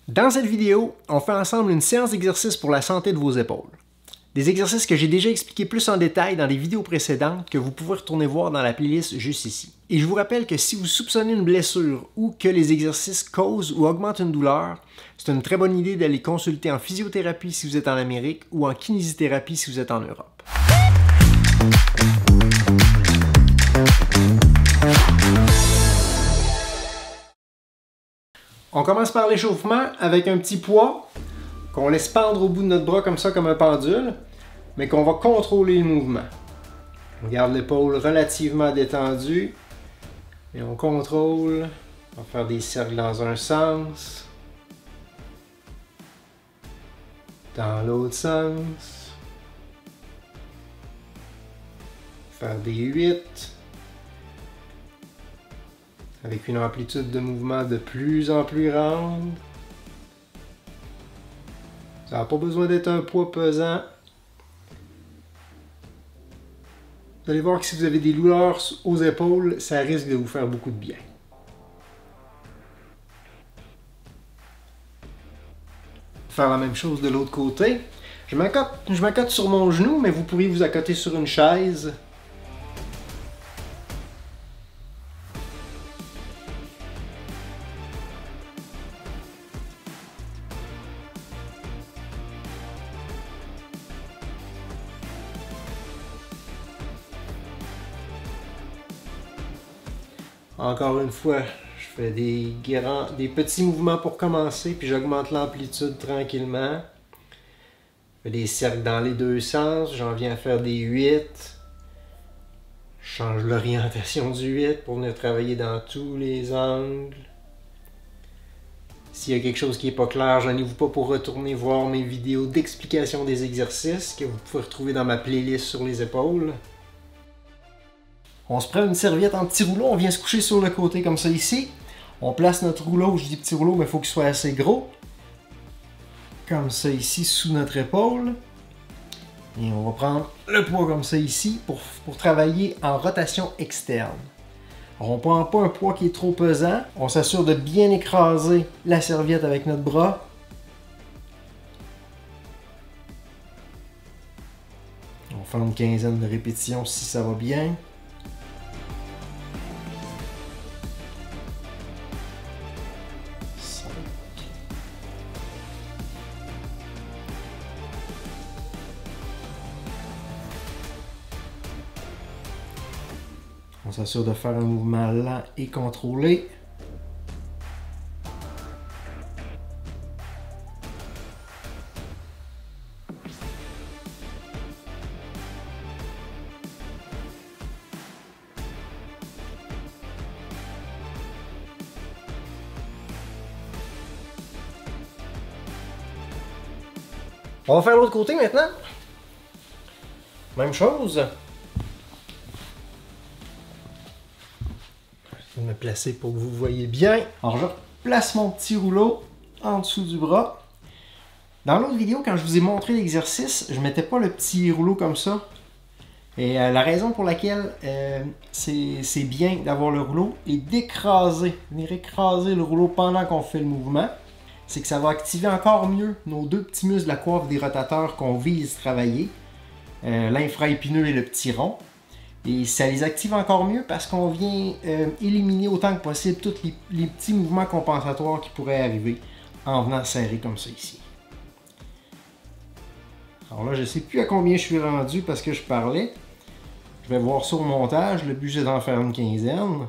Dans cette vidéo, on fait ensemble une séance d'exercice pour la santé de vos épaules. Des exercices que j'ai déjà expliqués plus en détail dans les vidéos précédentes que vous pouvez retourner voir dans la playlist juste ici. Et je vous rappelle que si vous soupçonnez une blessure ou que les exercices causent ou augmentent une douleur, c'est une très bonne idée d'aller consulter en physiothérapie si vous êtes en Amérique ou en kinésithérapie si vous êtes en Europe. On commence par l'échauffement avec un petit poids qu'on laisse pendre au bout de notre bras comme ça, comme un pendule, mais qu'on va contrôler le mouvement. On garde l'épaule relativement détendue et on contrôle. On va faire des cercles dans un sens, dans l'autre sens, faire des 8. Avec une amplitude de mouvement de plus en plus grande. Ça n'a pas besoin d'être un poids pesant. Vous allez voir que si vous avez des douleurs aux épaules, ça risque de vous faire beaucoup de bien. Faire la même chose de l'autre côté. Je m'accote sur mon genou, mais vous pourriez vous accoter sur une chaise. Encore une fois, je fais des petits mouvements pour commencer, puis j'augmente l'amplitude tranquillement. Je fais des cercles dans les deux sens, j'en viens à faire des 8. Je change l'orientation du 8 pour venir travailler dans tous les angles. S'il y a quelque chose qui n'est pas clair, gênez-vous pas pour retourner voir mes vidéos d'explication des exercices que vous pouvez retrouver dans ma playlist sur les épaules. On se prend une serviette en petit rouleau, on vient se coucher sur le côté comme ça ici. On place notre rouleau, je dis petit rouleau, mais il faut qu'il soit assez gros. Comme ça ici, sous notre épaule. Et on va prendre le poids comme ça ici pour travailler en rotation externe. Alors, on ne prend pas un poids qui est trop pesant. On s'assure de bien écraser la serviette avec notre bras. On fait une quinzaine de répétitions si ça va bien. On s'assure de faire un mouvement lent et contrôlé. On va faire l'autre côté maintenant. Même chose. Je vais me placer pour que vous voyez bien. Alors je place mon petit rouleau en dessous du bras. Dans l'autre vidéo, quand je vous ai montré l'exercice, je ne mettais pas le petit rouleau comme ça. Et la raison pour laquelle c'est bien d'avoir le rouleau et d'écraser, venir écraser le rouleau pendant qu'on fait le mouvement, c'est que ça va activer encore mieux nos deux petits muscles de la coiffe des rotateurs qu'on vise travailler, l'infraépineux et le petit rond. Et ça les active encore mieux parce qu'on vient éliminer autant que possible tous les petits mouvements compensatoires qui pourraient arriver en venant serrer comme ça ici. Alors là, je ne sais plus à combien je suis rendu parce que je parlais. Je vais voir sur le montage. Le but, c'est d'en faire une quinzaine.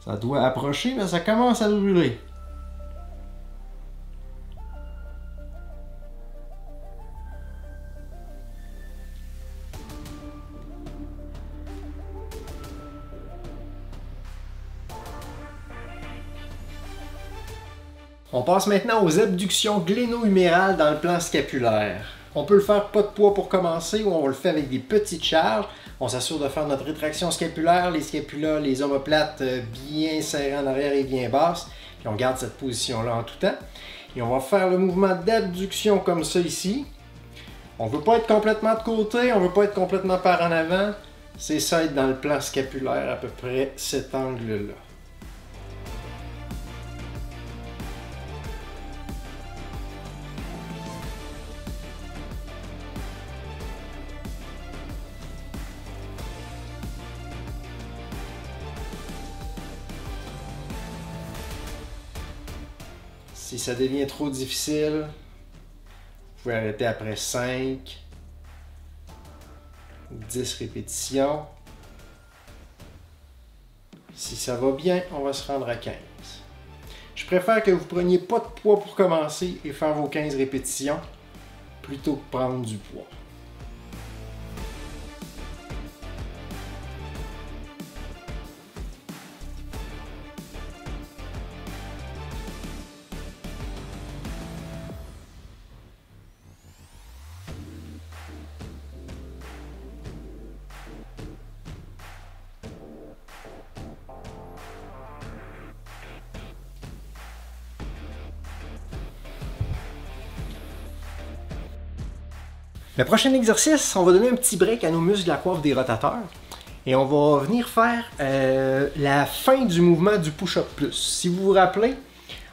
Ça doit approcher, mais ça commence à brûler. On passe maintenant aux abductions gléno-humérales dans le plan scapulaire. On peut le faire pas de poids pour commencer ou on le fait avec des petites charges. On s'assure de faire notre rétraction scapulaire, les scapulas, les omoplates bien serrées en arrière et bien basses. Puis on garde cette position-là en tout temps. Et on va faire le mouvement d'abduction comme ça ici. On ne veut pas être complètement de côté, on ne veut pas être complètement par en avant. C'est ça être dans le plan scapulaire, à peu près cet angle-là. Si ça devient trop difficile, vous pouvez arrêter après 5, 10 répétitions. Si ça va bien, on va se rendre à 15. Je préfère que vous ne preniez pas de poids pour commencer et faire vos 15 répétitions plutôt que prendre du poids. Le prochain exercice, on va donner un petit break à nos muscles de la coiffe des rotateurs et on va venir faire la fin du mouvement du push-up plus. Si vous vous rappelez,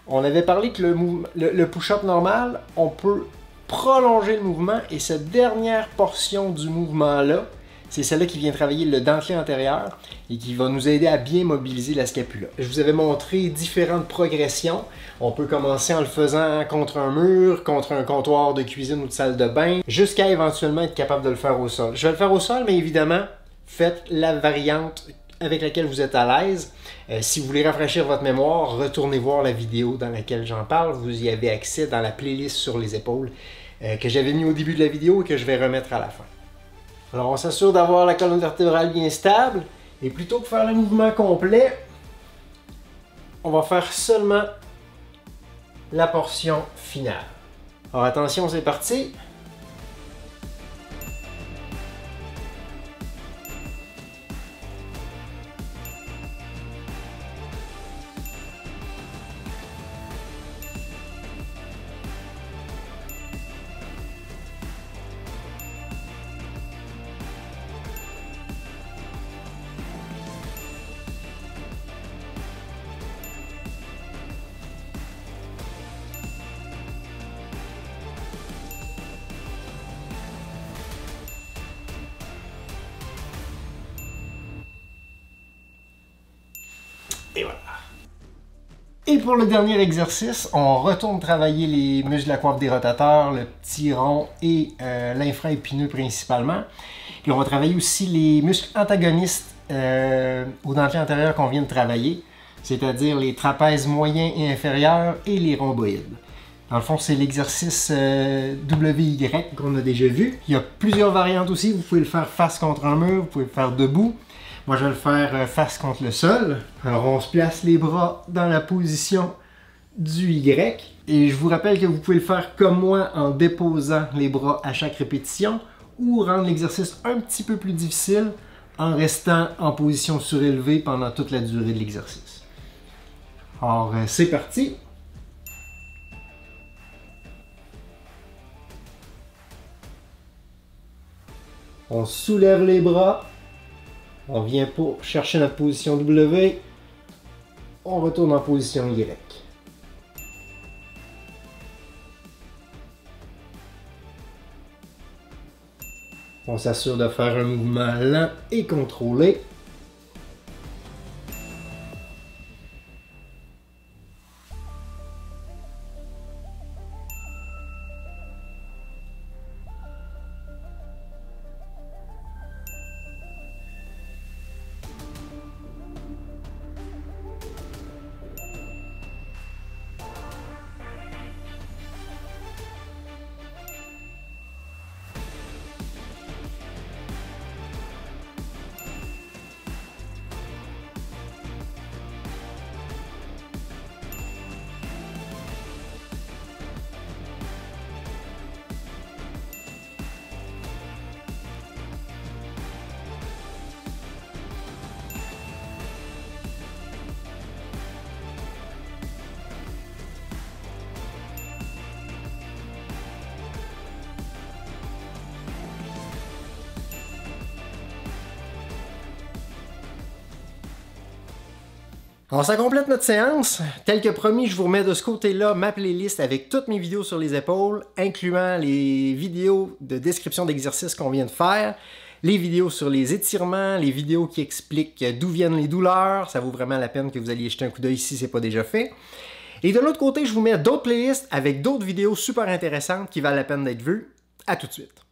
on avait parlé que le push-up normal, on peut prolonger le mouvement et cette dernière portion du mouvement-là, c'est celle-là qui vient travailler le dentelé antérieur et qui va nous aider à bien mobiliser la scapula. Je vous avais montré différentes progressions. On peut commencer en le faisant contre un mur, contre un comptoir de cuisine ou de salle de bain, jusqu'à éventuellement être capable de le faire au sol. Je vais le faire au sol, mais évidemment, faites la variante avec laquelle vous êtes à l'aise. Si vous voulez rafraîchir votre mémoire, retournez voir la vidéo dans laquelle j'en parle. Vous y avez accès dans la playlist sur les épaules que j'avais mis au début de la vidéo et que je vais remettre à la fin. Alors on s'assure d'avoir la colonne vertébrale bien stable et plutôt que faire le mouvement complet, on va faire seulement la portion finale. Alors attention, c'est parti! Et voilà. Et pour le dernier exercice, on retourne travailler les muscles de la coiffe des rotateurs, le petit rond et l'infraépineux principalement. Et on va travailler aussi les muscles antagonistes au dentelé antérieur qu'on vient de travailler, c'est-à-dire les trapèzes moyens et inférieurs et les rhomboïdes. Dans le fond, c'est l'exercice WY qu'on a déjà vu. Il y a plusieurs variantes aussi. Vous pouvez le faire face contre un mur, vous pouvez le faire debout. Moi, je vais le faire face contre le sol. Alors, on se place les bras dans la position du Y. Et je vous rappelle que vous pouvez le faire comme moi en déposant les bras à chaque répétition ou rendre l'exercice un petit peu plus difficile en restant en position surélevée pendant toute la durée de l'exercice. Alors, c'est parti! On soulève les bras. On vient pour chercher notre position W. On retourne en position Y. On s'assure de faire un mouvement lent et contrôlé. Alors ça complète notre séance. Tel que promis, je vous remets de ce côté-là ma playlist avec toutes mes vidéos sur les épaules, incluant les vidéos de description d'exercices qu'on vient de faire, les vidéos sur les étirements, les vidéos qui expliquent d'où viennent les douleurs. Ça vaut vraiment la peine que vous alliez jeter un coup d'œil si ce n'est pas déjà fait. Et de l'autre côté, je vous mets d'autres playlists avec d'autres vidéos super intéressantes qui valent la peine d'être vues. À tout de suite.